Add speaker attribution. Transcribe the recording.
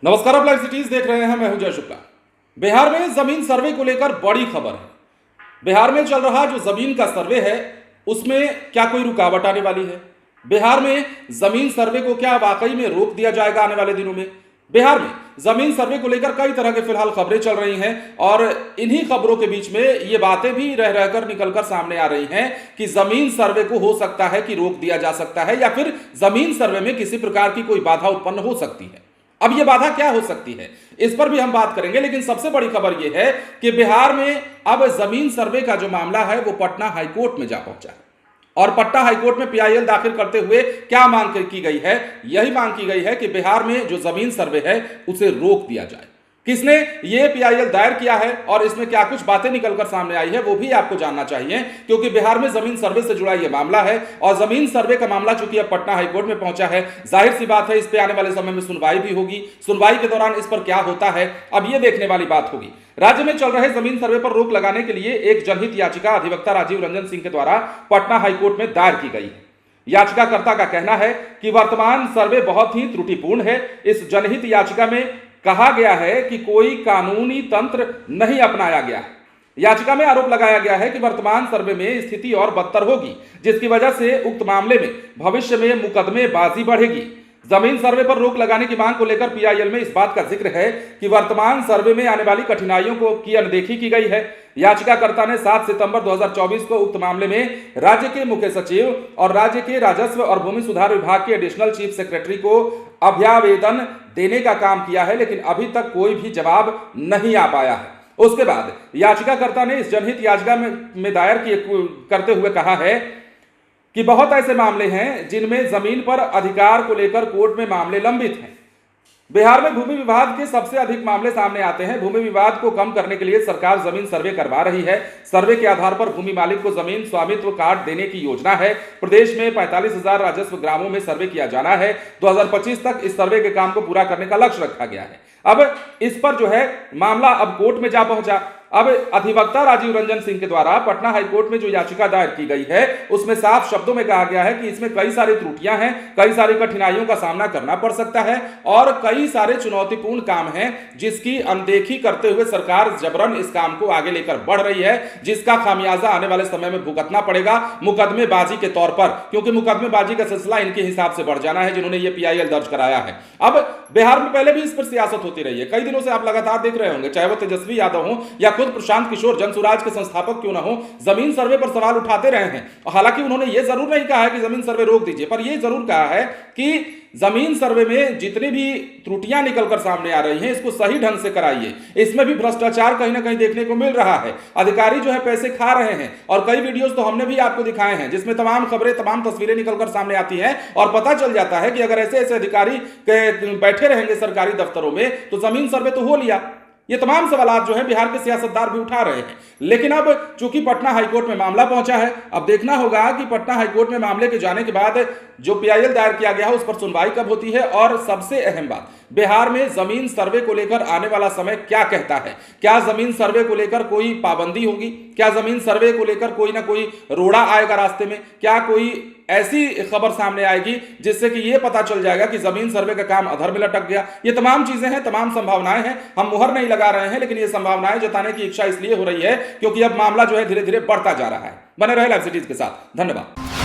Speaker 1: नमस्कार, आप live cities देख रहे हैं। मैं हूं जय शुक्ला। बिहार में जमीन सर्वे को लेकर बड़ी खबर है। बिहार में चल रहा जो जमीन का सर्वे है उसमें क्या कोई रुकावट आने वाली है? बिहार में जमीन सर्वे को क्या वाकई में रोक दिया जाएगा आने वाले दिनों में? बिहार में जमीन सर्वे को लेकर कई तरह के फिलहाल खबरें चल रही हैं और इन्हीं खबरों के बीच में ये बातें भी रह रहकर निकलकर सामने आ रही हैं कि जमीन सर्वे को हो सकता है कि रोक दिया जा सकता है या फिर जमीन सर्वे में किसी प्रकार की कोई बाधा उत्पन्न हो सकती है। अब यह बाधा क्या हो सकती है, इस पर भी हम बात करेंगे, लेकिन सबसे बड़ी खबर यह है कि बिहार में अब जमीन सर्वे का जो मामला है वो पटना हाईकोर्ट में जा पहुंचा है और पटना हाईकोर्ट में पीआईएल दाखिल करते हुए क्या मांग की गई है? यही मांग की गई है कि बिहार में जो जमीन सर्वे है उसे रोक दिया जाए। किसने ये पीआईएल दायर किया है और इसमें क्या कुछ बातें निकलकर सामने आई है वो भी आपको जानना चाहिए, क्योंकि बिहार में जमीन सर्वे से जुड़ा यह मामला है और जमीन सर्वे का मामला चूंकि अब पटना हाईकोर्ट में पहुंचा है, जाहिर सी बात है इस पे आने वाले समय में सुनवाई भी होगी। सुनवाई के दौरान इस पर क्या होता है अब ये देखने वाली बात होगी। राज्य में चल रहे जमीन सर्वे पर रोक लगाने के लिए एक जनहित याचिका अधिवक्ता राजीव रंजन सिंह के द्वारा पटना हाईकोर्ट में दायर की गई है। याचिकाकर्ता का कहना है कि वर्तमान सर्वे बहुत ही त्रुटिपूर्ण है। इस जनहित याचिका में कहा गया है कि कोई कानूनी तंत्र नहीं अपनाया गया। याचिका में आरोप लगाया गया है कि वर्तमान सर्वे में स्थिति और बदतर होगी, जिसकी वजह से उक्त मामले में भविष्य में मुकदमेबाजी बढ़ेगी। जमीन सर्वे पर रोक लगाने की मांग को लेकर पीआईएल में इस बात का जिक्र है कि वर्तमान सर्वे में आने वाली कठिनाइयों की अनदेखी की गई है। याचिकाकर्ता ने 7 सितंबर 2024 को उक्त मामले में राज्य के मुख्य सचिव और राज्य के राजस्व और भूमि सुधार विभाग के एडिशनल चीफ सेक्रेटरी को अभ्यावेदन देने का काम किया है, लेकिन अभी तक कोई भी जवाब नहीं आ पाया है। उसके बाद याचिकाकर्ता ने इस जनहित याचिका में दायर करते हुए कहा है कि बहुत ऐसे मामले हैं जिनमें जमीन पर अधिकार को लेकर कोर्ट में मामले लंबित हैं। बिहार में भूमि विवाद के सबसे अधिक मामले सामने आते हैं। भूमि विवाद को कम करने के लिए सरकार जमीन सर्वे करवा रही है। सर्वे के आधार पर भूमि मालिक को जमीन स्वामित्व कार्ड देने की योजना है। प्रदेश में 45,000 राजस्व ग्रामों में सर्वे किया जाना है। 2025 तक इस सर्वे के काम को पूरा करने का लक्ष्य रखा गया है। अब इस पर जो है मामला अब कोर्ट में जा पहुंचा। अब अधिवक्ता राजीव रंजन सिंह के द्वारा पटना हाईकोर्ट में जो याचिका दायर की गई है उसमें साफ शब्दों में कहा गया है कि इसमें कई सारी त्रुटियां हैं, कई सारी कठिनाइयों का सामना करना पड़ सकता है और कई सारे चुनौतीपूर्ण काम हैं जिसकी अनदेखी करते हुए सरकार जबरन इस काम को आगे लेकर बढ़ रही है, जिसका खामियाजा आने वाले समय में भुगतना पड़ेगा मुकदमेबाजी के तौर पर, क्योंकि मुकदमेबाजी का सिलसिला इनके हिसाब से बढ़ जाना है जिन्होंने ये पीआईएल दर्ज कराया है। अब बिहार में पहले भी इस पर सियासत होती रही है, कई दिनों से आप लगातार देख रहे होंगे, चाहे वो तेजस्वी यादव हो या खुद प्रशांत किशोर जनसुराज के संस्थापक क्यों ना हो, जमीन सर्वे पर सवाल उठाते रहे हैं। हालांकि उन्होंने यह जरूर नहीं कहा है कि जमीन सर्वे रोक दीजिए, पर यह जरूर कहा है कि जमीन सर्वे में जितनी भी त्रुटियां निकलकर सामने आ रही हैं इसको सही ढंग से कराइए। इसमें भी भ्रष्टाचार कहीं ना कहीं देखने को मिल रहा है, अधिकारी जो है पैसे खा रहे हैं और कई वीडियोस तो हमने भी आपको दिखाए हैं जिसमें तमाम खबरें, तमाम तस्वीरें निकलकर सामने आती हैं और पता चल जाता है कि अगर ऐसे ऐसे अधिकारी बैठे रहेंगे सरकारी दफ्तरों में तो जमीन सर्वे तो हो लिया। ये तमाम सवाल जो है बिहार के सियासतदार भी उठा रहे हैं, लेकिन अब चूंकि पटना हाईकोर्ट में मामला पहुंचा है, अब देखना होगा कि पटना हाईकोर्ट में मामले के जाने के बाद जो पीआईएल दायर किया गया है उस पर सुनवाई कब होती है और सबसे अहम बात, बिहार में जमीन सर्वे को लेकर आने वाला समय क्या कहता है। क्या जमीन सर्वे को लेकर कोई पाबंदी होगी? क्या जमीन सर्वे को लेकर कोई ना कोई रोड़ा आएगा रास्ते में? क्या कोई ऐसी खबर सामने आएगी जिससे कि यह पता चल जाएगा कि जमीन सर्वे का काम अधर में लटक गया? ये तमाम चीजें हैं, तमाम संभावनाएं हैं। हम मुहर नहीं लगा रहे हैं, लेकिन ये संभावनाएं जताने की इच्छा इसलिए हो रही है क्योंकि अब मामला जो है धीरे धीरे बढ़ता जा रहा है। बने रहे लाइव सिटीज के साथ। धन्यवाद।